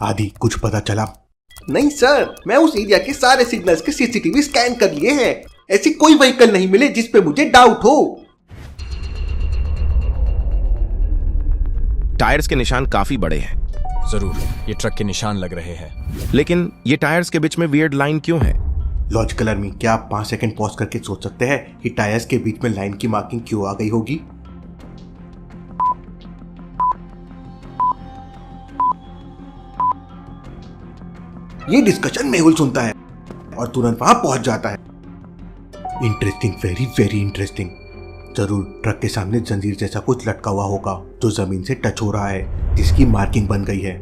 आदि कुछ पता चला? नहीं सर, मैं उस एरिया के सारे सिग्नल्स के सीसीटीवी स्कैन कर लिए हैं। ऐसी कोई व्हीकल नहीं मिले जिस पे मुझे डाउट हो। टायर्स के निशान काफी बड़े हैं। जरूर ये ट्रक के निशान लग रहे हैं। लेकिन ये टायर्स के बीच में वियर्ड लाइन क्यों है? लॉजिकल आर्मी, क्या आप 5 सेकंड पॉज करके सोच सकते हैं कि टायर्स के बीच में लाइन की मार्किंग क्यों आ गई होगी? ये डिस्कशन मेहुल सुनता है और तुरंत वहां पहुंच जाता है। Interesting, very very interesting. जरूर ट्रक के सामने जंजीर जैसा कुछ लटका हुआ होगा जो जमीन से टच हो रहा है, जिसकी मार्किंग बन गई है।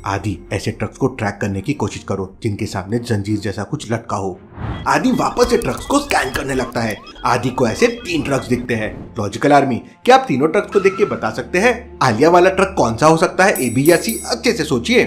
आदि, ऐसे ट्रक्स को ट्रैक करने की कोशिश करो जिनके सामने जंजीर जैसा कुछ लटका हो। आदि वापस से ट्रक्स को स्कैन करने लगता है। आदि को ऐसे 3 ट्रक्स दिखते हैं। लॉजिकल आर्मी, क्या आप तीनों ट्रक्स को देख के बता सकते हैं आलिया वाला ट्रक कौन सा हो सकता है, ए, बी या सी? अच्छे से सोचिए।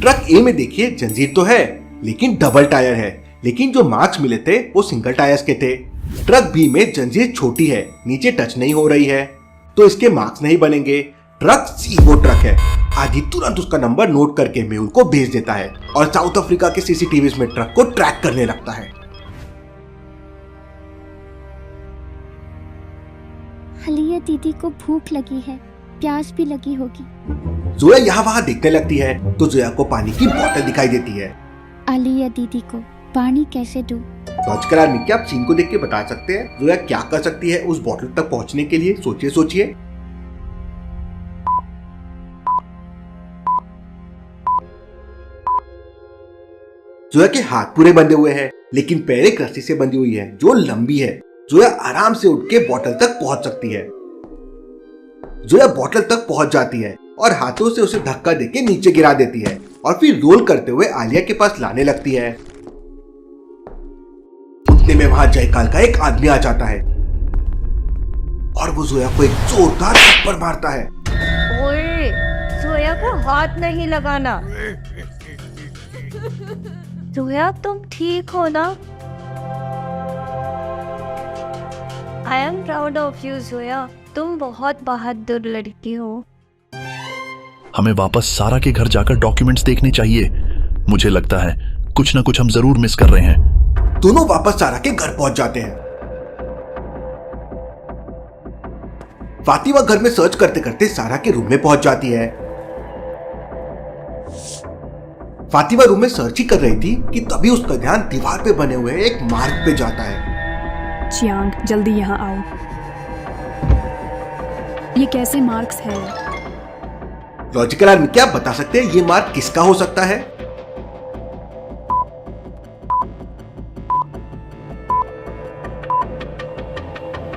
ट्रक ए में देखिए, जंजीर तो है लेकिन डबल टायर है, लेकिन जो मार्क्स मिले थे वो सिंगल टायर्स के थे। ट्रक बी में जंजीर छोटी है, नीचे टच नहीं हो रही है, तो इसके मार्क्स नहीं बनेंगे। ट्रक सी वो ट्रक है। आदि तुरंत उसका नंबर नोट करके मेहुल को भेज देता है और साउथ अफ्रीका के सीसीटीवी में ट्रक को ट्रैक करने लगता है। आलिया दीदी को भूख लगी है, प्यास भी लगी होगी। जोया यहाँ वहाँ देखने लगती है तो जोया को पानी की बोतल दिखाई देती है। आलिया दीदी को पानी कैसे दूं? लॉजिकल आर्मी, क्या आप सीन को देख के बता सकते हैं जोया क्या कर सकती है उस बोतल तक पहुंचने के लिए? सोचिए सोचिए। जोया के हाथ पूरे बंधे हुए हैं लेकिन पैर एक रस्सी से बंधी हुई है जो लंबी है। जोया आराम से उठ के बोतल तक पहुंच सकती है। जोया बोतल तक पहुंच जाती है और हाथों से उसे धक्का देके नीचे गिरा देती है और फिर रोल करते हुए आलिया के पास लाने लगती है। उतने में वहां जयकाल का एक आदमी आ जाता है और वो जोया को एक जोरदार थप्पड़ मारता है। ओए, जोया को हाथ नहीं लगाना। जोया, तुम ठीक हो ना? I am proud of you Zoya, तुम बहुत बहादुर लड़की हो। हमें वापस सारा के घर जाकर डॉक्यूमेंट्स देखने चाहिए। मुझे लगता है कुछ ना कुछ हम जरूर मिस कर रहे हैं। दोनों वापस सारा के घर पहुंच जाते हैं। फातिमा घर में सर्च करते करते सारा के रूम में पहुंच जाती है। फातिमा रूम में सर्च ही कर रही थी कि तभी उसका ध्यान दीवार पे बने हुए एक मार्क पे जाता है। चियांग, जल्दी यहाँ आओ। ये कैसे मार्क्स है? लॉजिकल आर्मी, क्या आप बता सकते हैं ये मार्क किसका हो सकता है?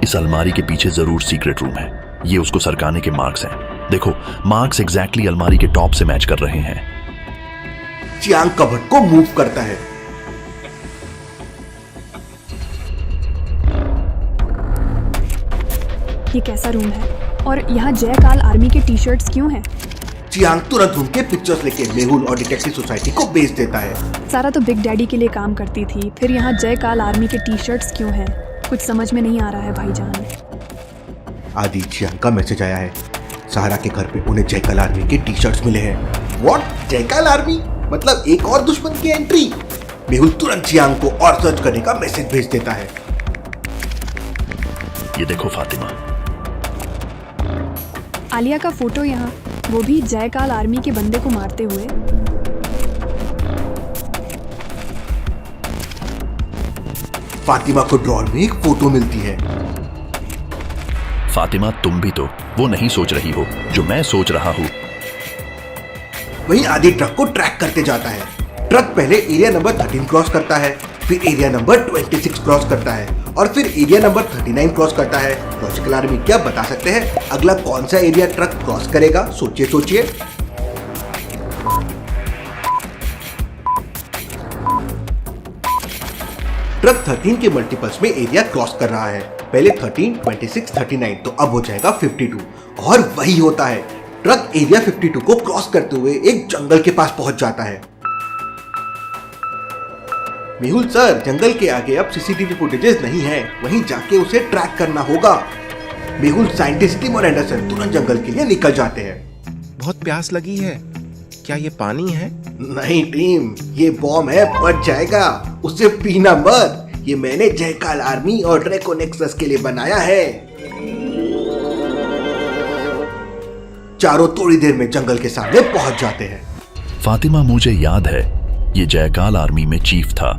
इस अलमारी के पीछे जरूर सीक्रेट रूम है। ये उसको सरकाने के मार्क्स हैं। देखो, मार्क्स एग्जैक्टली अलमारी के टॉप से मैच कर रहे हैं। चियांग कबर्ड को मूव करता है। ये कैसा रूम है? और यहाँ जयकाल आर्मी के टी शर्ट्स क्यों हैं? चियांग तुरंत रूम के पिक्चर्स लेके मेहुल और डिटेक्टिव सोसाइटी को भेज देता है। सारा तो बिग डैडी के लिए काम करती थी, फिर यहाँ जयकाल आर्मी के टी शर्ट्स क्यों हैं? कुछ समझ में नहीं आ रहा है भाईजान। आदि, चियांग का मैसेज आया है। सहारा के घर पे उन्हें जयकाल आर्मी के टी शर्ट्स मिले हैं। व्हाट? जयकाल आर्मी? मतलब एक और दुश्मन की एंट्री? मेहुल तुरंत चियांग को और सर्च करने का मैसेज भेज देता है। ये देखो फातिमा, आलिया का फोटो यहाँ, वो भी जयकाल आर्मी के बंदे को मारते हुए। फातिमा को ड्रॉर में एक फोटो मिलती है। फातिमा, तुम भी तो वो नहीं सोच रही हो जो मैं सोच रहा हूँ। वहीं आदि ट्रक को ट्रैक करते जाता है। ट्रक पहले एरिया नंबर 13 क्रॉस करता है, फिर एरिया नंबर 26 क्रॉस करता है और फिर एरिया नंबर 39 क्रॉस करता है। लॉजिकल आर्मी, क्या बता सकते हैं अगला कौन सा एरिया ट्रक क्रॉस करेगा? सोचिए सोचिए। ट्रक 13 के मल्टीपल्स में एरिया क्रॉस कर रहा है। पहले 13, 26, 39, तो अब हो जाएगा 52। और वही होता है, ट्रक एरिया 52 को क्रॉस करते हुए एक जंगल के पास पहुंच जाता है। मेहुल सर, जंगल के आगे अब सीसीटीवी फुटेजेस नहीं है, वहीं जाके उसे ट्रैक करना होगा। मेहुल, साइंटिस्ट टिम और एंडरसन तुरंत जंगल के लिए निकल जाते हैं। बहुत प्यास लगी है। क्या ये पानी है? नहीं टीम, ये बॉम्ब है, बच जाएगा, उसे पीना मत। ये मैंने जयकाल आर्मी और ड्रैको नेक्सस के लिए बनाया है। चारों थोड़ी देर में जंगल के सामने पहुंच जाते हैं। फातिमा, मुझे याद है ये जयकाल आर्मी में चीफ था।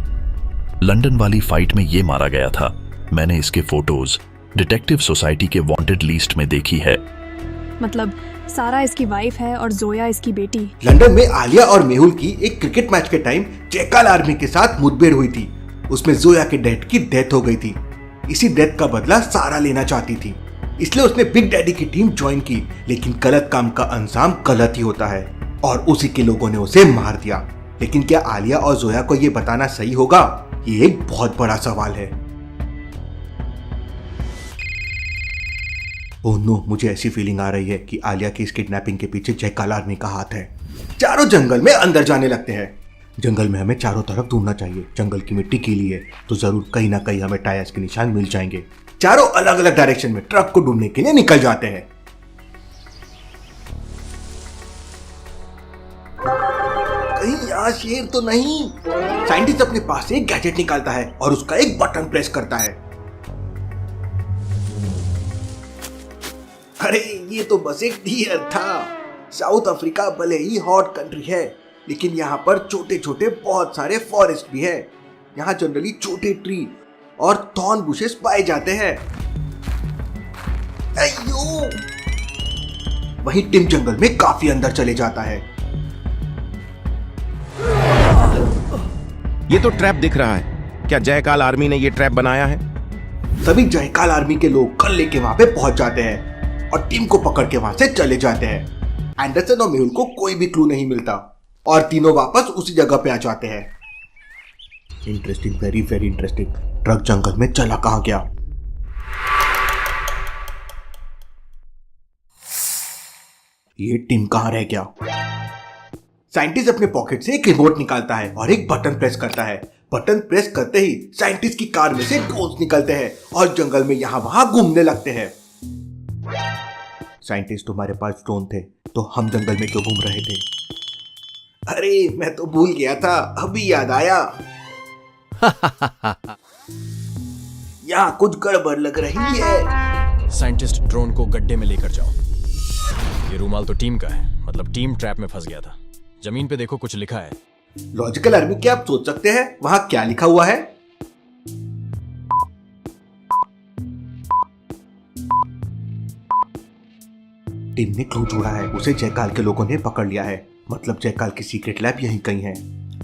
लंदन वाली फाइट में ये मारा गया था। मैंने इसके फोटोज डिटेक्टिव सोसाइटी के वांटेड लिस्ट में देखी है। मतलब सारा इसकी वाइफ है और जोया इसकी बेटी। लंदन में आलिया और मेहुल की एक क्रिकेट मैच के टाइम जयकाल आर्मी के साथ मुठभेड़ हुई थी। उसमें जोया के डैड की डेथ हो गई थी। इसी डेथ का बदला सारा लेना चाहती थी, इसलिए उसने बिग डैडी की टीम ज्वाइन की। लेकिन गलत काम का अंजाम गलत ही होता है और उसी के लोगों ने उसे मार दिया। लेकिन क्या आलिया और जोया को ये बताना सही होगा? ये एक बहुत बड़ा सवाल है। ओह नो, मुझे ऐसी फीलिंग आ रही है कि आलिया की इस किडनैपिंग के पीछे जयकाल आर्मी का हाथ है। चारों जंगल में अंदर जाने लगते हैं। जंगल में हमें चारों तरफ ढूंढना चाहिए। जंगल की मिट्टी गीली है तो जरूर कहीं ना कहीं हमें टायर्स के निशान मिल जाएंगे। चारों अलग अलग डायरेक्शन में ट्रक को ढूंढने के लिए निकल जाते हैं। कहीं यहाँ शेर तो नहीं? साइंटिस्ट अपने पास से एक गैजेट निकालता है और उसका एक बटन प्रेस करता है। अरे ये तो बस एक डियर था। साउथ अफ्रीका भले ही हॉट कंट्री है, लेकिन यहाँ पर छोटे छोटे बहुत सारे फॉरेस्ट भी है। यहाँ जनरली छोटे ट्री और थॉर्न बुशेस पाए जाते हैं। अयो! वहीं टिम जंगल में काफी अंदर चले जाता है। ये तो ट्रैप दिख रहा है। क्या जयकाल आर्मी ने ये ट्रैप बनाया है? तभी जयकाल आर्मी के लोग कल लेके वहां पे पहुंच जाते हैं और टिम को पकड़ के वहां से चले जाते हैं। एंडरसन और मेहुल को कोई भी क्लू नहीं मिलता और तीनों वापस उसी जगह पे आ जाते हैं। Interesting, very very interesting. Truck जंगल में चला कहाँ गया? ये टिम कहाँ रह गया? साइंटिस्ट अपने पॉकेट से एक रिमोट निकालता है और एक बटन प्रेस करता है। बटन प्रेस करते ही साइंटिस्ट की कार में से ड्रोन्स निकलते हैं और जंगल में यहाँ वहां घूमने लगते हैं। साइंटिस्ट, तुम्हारे पास ड्रोन थे तो हम जंगल में क्यों घूम रहे थे? अरे मैं तो भूल गया था, अभी याद आया। यहाँ कुछ गड़बड़ लग रही है। साइंटिस्ट, ड्रोन को गड्ढे में लेकर जाओ। ये रूमाल तो टीम का है, मतलब टीम ट्रैप में फंस गया था। जमीन पे देखो, कुछ लिखा है। लॉजिकल आर्मी, क्या आप सोच सकते हैं वहां क्या लिखा हुआ है? टिम ने क्लू जोड़ा है। उसे जयकाल के लोगों ने पकड़ लिया है। मतलब जयकाल की सीक्रेट लैब यहीं कहीं है।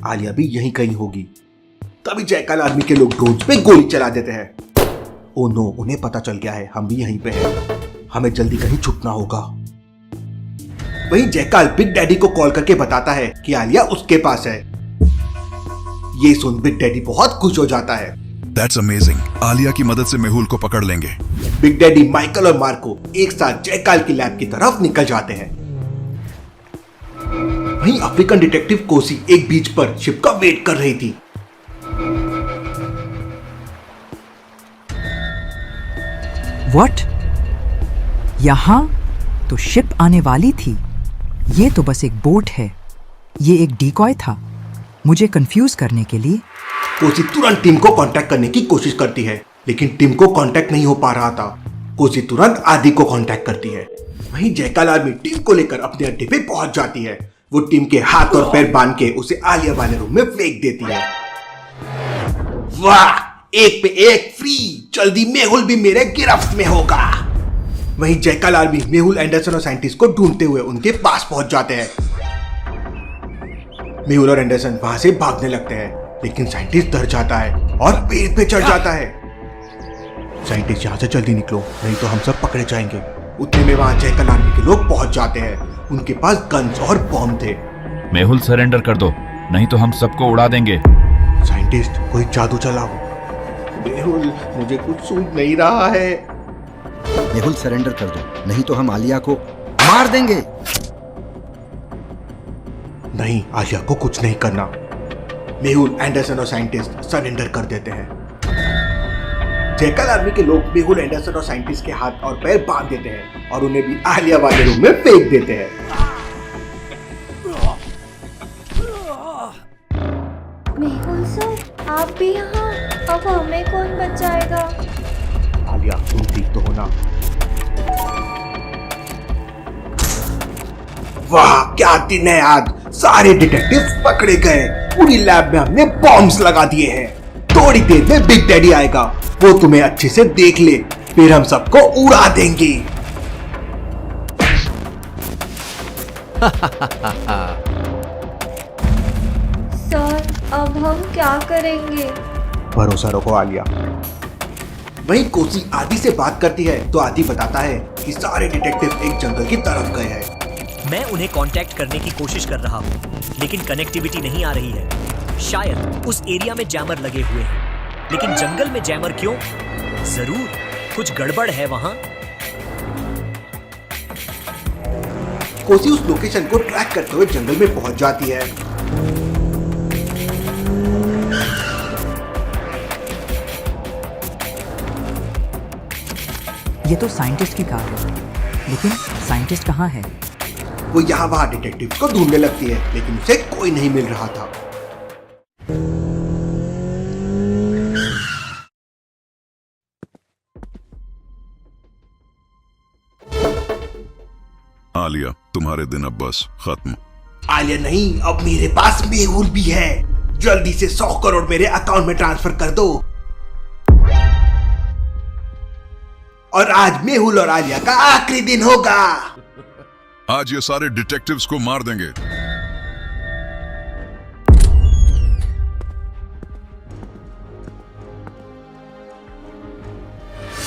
आलिया भी यहीं कहीं होगी। तभी जयकाल आर्मी के लोग ड्रोन्स पे गोली चला देते हैं। ओ नो, उन्हें पता चल गया है हम भी यहीं पे हैं। हमें जल्दी कहीं छुपना होगा। वहीं जयकाल बिग डैडी को कॉल करके बताता है कि आलिया उसके पास है। ये सुन बिग डैडी बहुत खुश हो जाता है। That's amazing. आलिया की मदद से मेहुल को पकड़ लेंगे। बिग डैडी माइकल और मार्को एक साथ जयकाल की लैब की तरफ निकल जाते हैं। वहीं अफ्रीकन डिटेक्टिव कोसी एक बीच पर शिप का वेट कर रही थी। What? यहाँ तो शिप आने वाली थी। ये तो बस एक बोट है। ये एक डिकॉय था मुझे कंफ्यूज करने के लिए। कोसी तुरंत टीम को कांटेक्ट करने की कोशिश करती है, लेकिन टीम को कांटेक्ट नहीं हो पा रहा था। कोसी तुरंत आदि को कांटेक्ट करती है। वहीं जयकाल आर्मी टीम को लेकर अपने अड्डे पे पहुंच जाती है। वो टीम के हाथ और पैर बांध के उसे आलिया वाले रूम में फेंक देती है। वाह, एक पे एक फ्री। जल्दी मेहुल भी मेरे गिरफ्त में होगा। वहीं जयकाल आर्मी मेहुल, एंडरसन और साइंटिस्ट को ढूंढते हुए उनके पास पहुंच जाते हैं। मेहुल और एंडरसन वहां से भागने लगते हैं, लेकिन साइंटिस्ट डर जाता है और पेड़ पे चढ़ जाता है। साइंटिस्ट, यहाँ से जल्दी निकलो, नहीं तो हम सब पकड़े जाएंगे। उतने में वहां जयकाल आर्मी के लोग पहुंच जाते हैं। उनके पास गन्स और बॉम्ब थे। मेहुल, सरेंडर कर दो, नहीं तो हम सबको उड़ा देंगे। साइंटिस्ट, कोई जादू चलाओ। मेहुल, मुझे कुछ सूझ नहीं रहा है। मेहुल, सरेंडर कर दो, नहीं तो हम आलिया को मार देंगे। नहीं, आलिया को कुछ नहीं करना। मेहुल, एंडरसन और साइंटिस्ट सरेंडर कर देते हैं। जयकाल आर्मी के लोग मेहुल, एंडरसन और साइंटिस्ट के हाथ और पैर बांध देते हैं और उन्हें भी आलिया वाले रूम में फेंक देते हैं। मेहुल सर, आप भी यहाँ? अब हमें कौन बचाएगा? आलिया, तुम ठीक तो हो ना? वाह, क्या दिन है आज। सारे डिटेक्टिव्स पकड़े गए। पूरी लैब में हमने बॉम्ब्स लगा दिए हैं। थोड़ी देर में बिग डैडी आएगा, वो तुम्हें अच्छे से देख ले, फिर हम सबको उड़ा देंगे। सर, अब हम क्या करेंगे? भरोसा रखो आलिया। वहीं कोसी आदि से बात करती है तो आदि बताता है कि सारे डिटेक्टिव एक जंगल की तरफ गए हैं। मैं उन्हें कांटेक्ट करने की कोशिश कर रहा हूँ, लेकिन कनेक्टिविटी नहीं आ रही है। शायद उस एरिया में जैमर लगे हुए हैं, लेकिन जंगल में जैमर क्यों? जरूर कुछ गड़बड़ है वहाँ। कोसी उस लोकेशन को ट्रैक करते हुए जंगल में पहुंच जाती है। ये तो साइंटिस्ट की कार है, लेकिन साइंटिस्ट कहाँ है? वो यहाँ वहाँ डिटेक्टिव को ढूंढने लगती है, लेकिन उसे कोई नहीं मिल रहा था। आलिया, तुम्हारे दिन अब बस खत्म। आलिया नहीं, अब मेरे पास मेहुल भी है। जल्दी से 100 करोड़ मेरे अकाउंट में ट्रांसफर कर दो। और आज मेहुल और आलिया का आखिरी दिन होगा। आज ये सारे डिटेक्टिव्स को मार देंगे।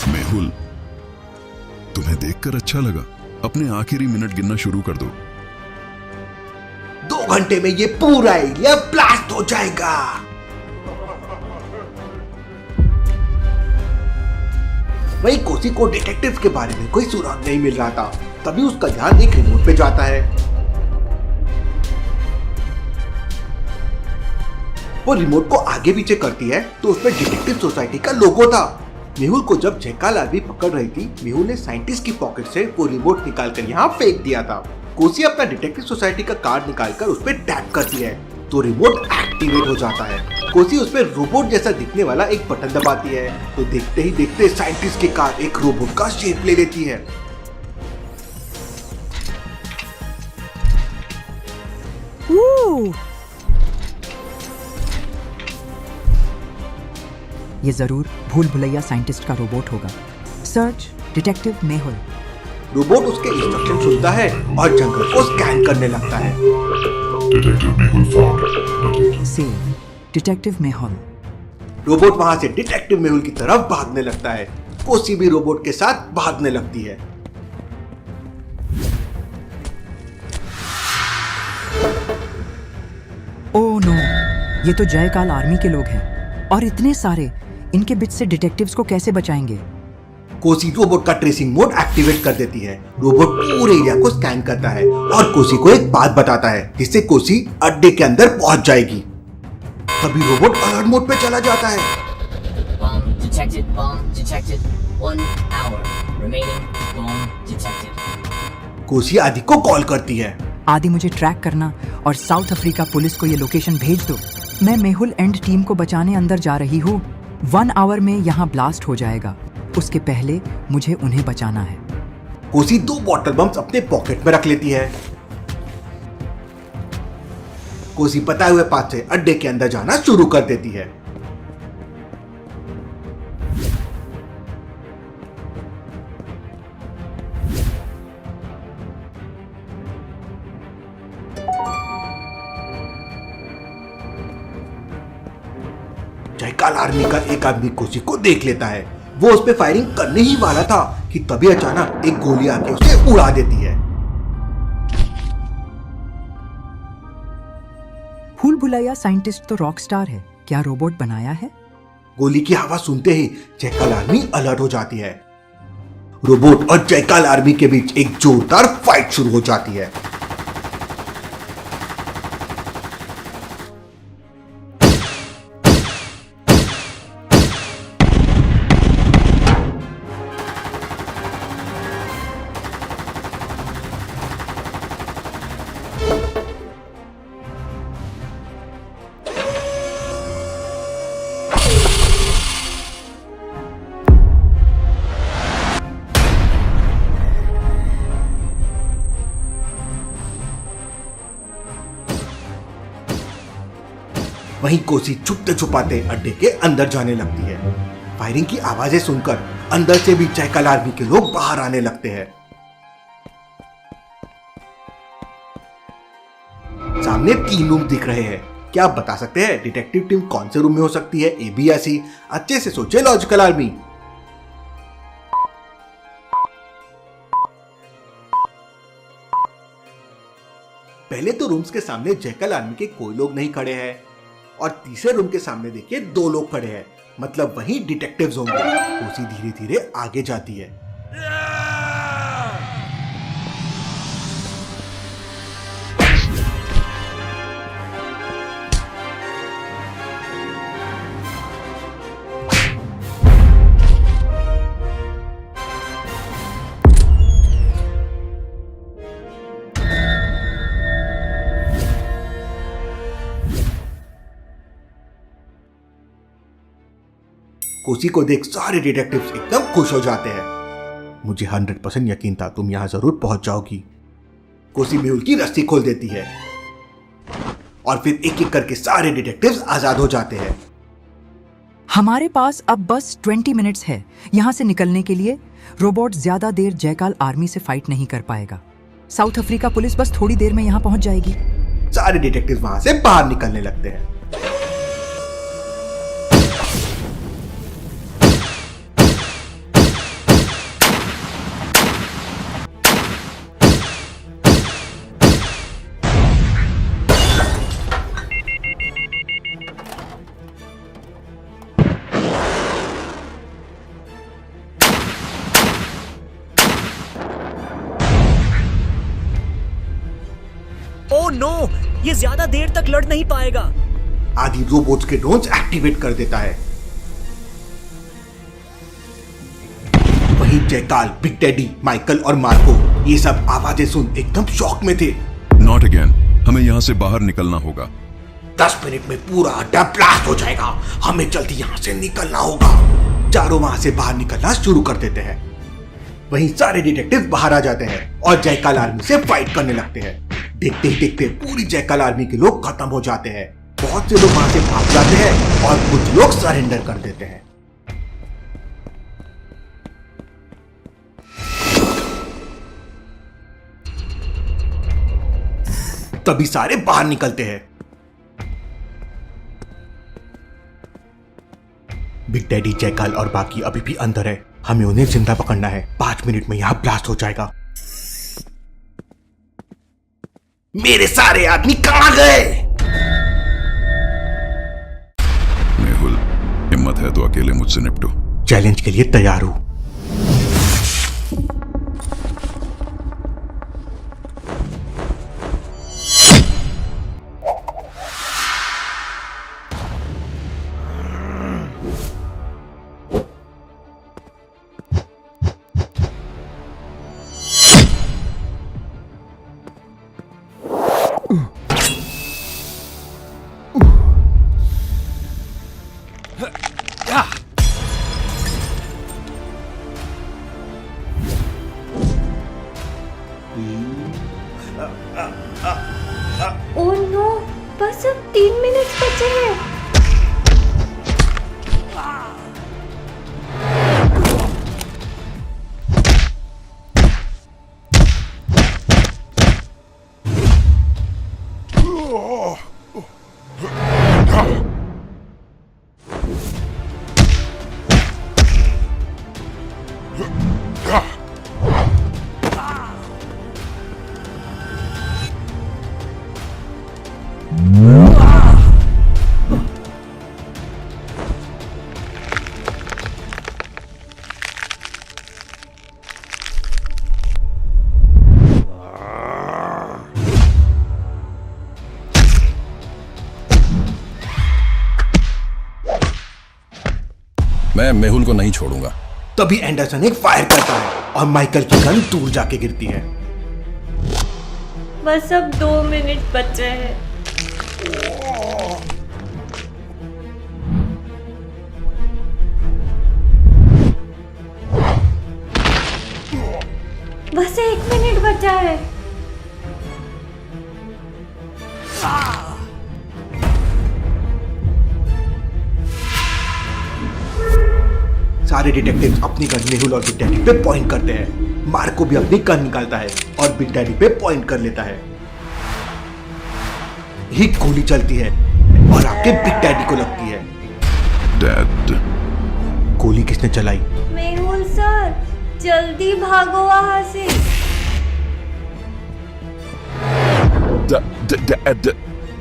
मेहुल, तुम्हें देखकर अच्छा लगा। अपने आखिरी मिनट गिनना शुरू कर दो। 2 घंटे में ये पूरा एरिया ब्लास्ट हो जाएगा। वहीं कोसी को डिटेक्टिव के बारे में कोई सुराग नहीं मिल रहा था। तभी उसका ध्यान एक रिमोट पे जाता है। वो रिमोट को आगे पीछे करती है तो उसमें डिटेक्टिव सोसाइटी का लोगो था। मेहुल को जब जयकाल आर्मी पकड़ रही थी, मेहुल ने साइंटिस्ट की पॉकेट से वो रिमोट निकालकर यहाँ फेंक दिया था। कोसी अपना डिटेक्टिव सोसाइटी का कार्ड निकालकर उस पर टैप करती है तो रिमोट एक्टिवेट हो जाता है। कोसी उस पर रोबोट जैसा दिखने वाला एक बटन दबाती है तो देखते ही देखते साइंटिस्ट की कार एक रोबोट का शेप ले लेती है। ये जरूर भूल भुलैया साइंटिस्ट का रोबोट होगा। Search detective Mehul. रोबोट उसके इंस्ट्रक्शन सुनता है और जंगल को स्कैन करने लगता है। Save detective Mehul. रोबोट वहां से डिटेक्टिव मेहुल की तरफ भागने लगता है। कोसी भी रोबोट के साथ भागने लगती है। ओह नो, ये तो जयकाल आर्मी के लोग हैं और इतने सारे। इनके बीच से डिटेक्टिव्स को कैसे बचाएंगे? कोसी रोबोट का ट्रेसिंग मोड एक्टिवेट कर देती है। रोबोट पूरे एरिया को स्कैन करता है और कोसी को एक बात बताता है जिससे कोसी अड्डे के अंदर पहुंच जाएगी। तभी रोबोट अलर्ट मोड पे चला जाता है। कोसी आदि को कॉल करती है। आदि, मुझे ट्रैक करना और साउथ अफ्रीका पुलिस को ये लोकेशन भेज दो। मैं मेहुल एंड टीम को बचाने अंदर जा रही हूँ। 1 आवर में यहाँ ब्लास्ट हो जाएगा। उसके पहले मुझे उन्हें बचाना है। कोसी 2 बॉटल बम्स अपने पॉकेट में रख लेती है। कोसी बताए हुए पाथ से अड्डे के अंदर जाना शुरू कर देती है। जयकाल आर्मी का एक आदमी कोसी को देख लेता है। वो उस पे फायरिंग करने ही वाला था कि तभी अचानक एक गोली आके उसे उड़ा देती है। भूल भुलैया साइंटिस्ट तो रॉक स्टार है, क्या रोबोट बनाया है? गोली की आवाज सुनते ही जयकाल आर्मी अलर्ट हो जाती है। रोबोट और जयकाल आर्मी के बीच एक जोरदार फाइट शुरू हो जाती है। वहीं कोसी छुपते छुपाते अड्डे के अंदर जाने लगती है। फायरिंग की आवाजें सुनकर अंदर से भी जयकाल आर्मी के लोग बाहर आने लगते हैं। सामने 3 रूम दिख रहे हैं। क्या आप बता सकते हैं डिटेक्टिव टीम कौन से रूम में हो सकती है, ए बी या सी? अच्छे से सोचे लॉजिकल आर्मी। पहले तो रूम्स के सामने जयकाल आर्मी के कोई लोग नहीं खड़े हैं और तीसरे रूम के सामने देखिए 2 लोग खड़े हैं, मतलब वही डिटेक्टिव्स होंगे। कोसी धीरे धीरे आगे जाती है। कोसी को देख सारे डिटेक्टिव्स एकदम खुश हो जाते हैं। मुझे 100% यकीन था तुम यहां जरूर पहुंच जाओगी। कोसी मेहुल की रस्सी खोल देती है और फिर एक एक करके सारे डिटेक्टिव्स आजाद हो जाते हैं। हमारे पास अब बस 20 मिनट्स है यहाँ से निकलने के लिए। रोबोट ज्यादा देर जयकाल आर्मी से फाइट नहीं कर पाएगा। साउथ अफ्रीका पुलिस बस थोड़ी देर में यहाँ पहुंच जाएगी। सारे डिटेक्टिव्स वहां से बाहर निकलने लगते हैं। ओह नो, ये ज्यादा देर तक लड़ नहीं पाएगा। आदि रोबोट्स के ड्रोन्स एक्टिवेट कर देता है। वहीं जयकाल, बिग डैडी, माइकल और मार्को ये सब आवाजें सुन एकदम शॉक में थे। नॉट अगेन, हमें यहाँ से बाहर निकलना होगा। 10 मिनट में पूरा अड्डा ब्लास्ट हो जाएगा, हमें जल्दी यहाँ से निकलना होगा। चारों वहां से बाहर निकलना शुरू कर देते हैं। वहीं सारे डिटेक्टिव बाहर आ जाते हैं और जयकाल आर्मी से फाइट करने लगते हैं। देखते ही देखते पूरी जयकाल आर्मी के लोग खत्म हो जाते हैं। बहुत से लोग वहां से भाग जाते हैं और कुछ लोग सरेंडर कर देते हैं। तभी सारे बाहर निकलते हैं। बिग डैडी, जयकाल और बाकी अभी भी अंदर है। हमें उन्हें जिंदा पकड़ना है। 5 मिनट में यहां ब्लास्ट हो जाएगा। मेरे सारे आदमी कहां गए? मेहुल, हिम्मत है तो अकेले मुझसे निपटो। चैलेंज के लिए तैयार हूं। ओह नो, बस अब 3 मिनट बचे हैं। मैं मेहुल को नहीं छोड़ूंगा। तभी एंडरसन एक फायर करता है और माइकल की गन दूर जाके गिरती है। बस अब 2 मिनट बचे हैं। बस 1 मिनट बचा है। सारे डिटेक्टिव्स अपनी गन मेहुल और बिग डैडी पे पॉइंट करते हैं। मार्को भी अपनी गन निकालता है और बिग डैडी पे पॉइंट कर लेता है। एक गोली चलती है और आपके बिग डैडी को लगती है। डैड, गोली किसने चलाई? मेहुल सर, जल्दी भागो वहां से। डैड,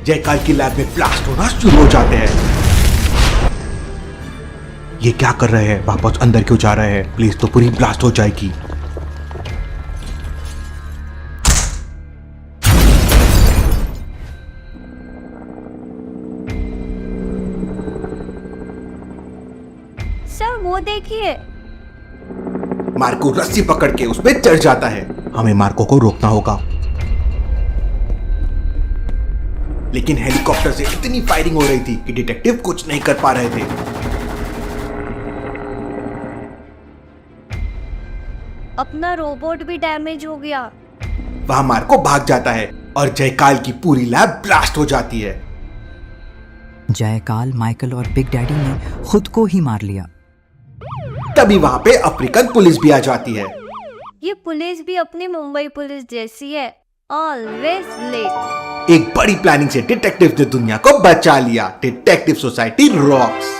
जयकाल की लैब में ब्लास्ट होना शुरू हो जाते हैं। ये क्या कर रहे हैं? वापस अंदर क्यों जा रहे हैं? प्लीज तो पूरी ब्लास्ट हो जाएगी। सर वो देखिए। मार्को रस्सी पकड़ के उसमें चढ़ जाता है। हमें मार्को को रोकना होगा, लेकिन हेलीकॉप्टर से इतनी फायरिंग हो रही थी कि डिटेक्टिव कुछ नहीं कर पा रहे थे। अपना रोबोट भी डैमेज हो गया। वहां मार्को भाग जाता है और जयकाल की पूरी लैब ब्लास्ट हो जाती है। जयकाल, माइकल और बिग डैडी ने खुद को ही मार लिया। तभी वहां पे अफ्रीकन पुलिस भी आ जाती है। ये पुलिस भी अपनी मुंबई पुलिस जैसी है, ऑलवेज लेट। एक बड़ी प्लानिंग से डिटेक्टिव ने दुनिया को बचा लिया। Detective society rocks.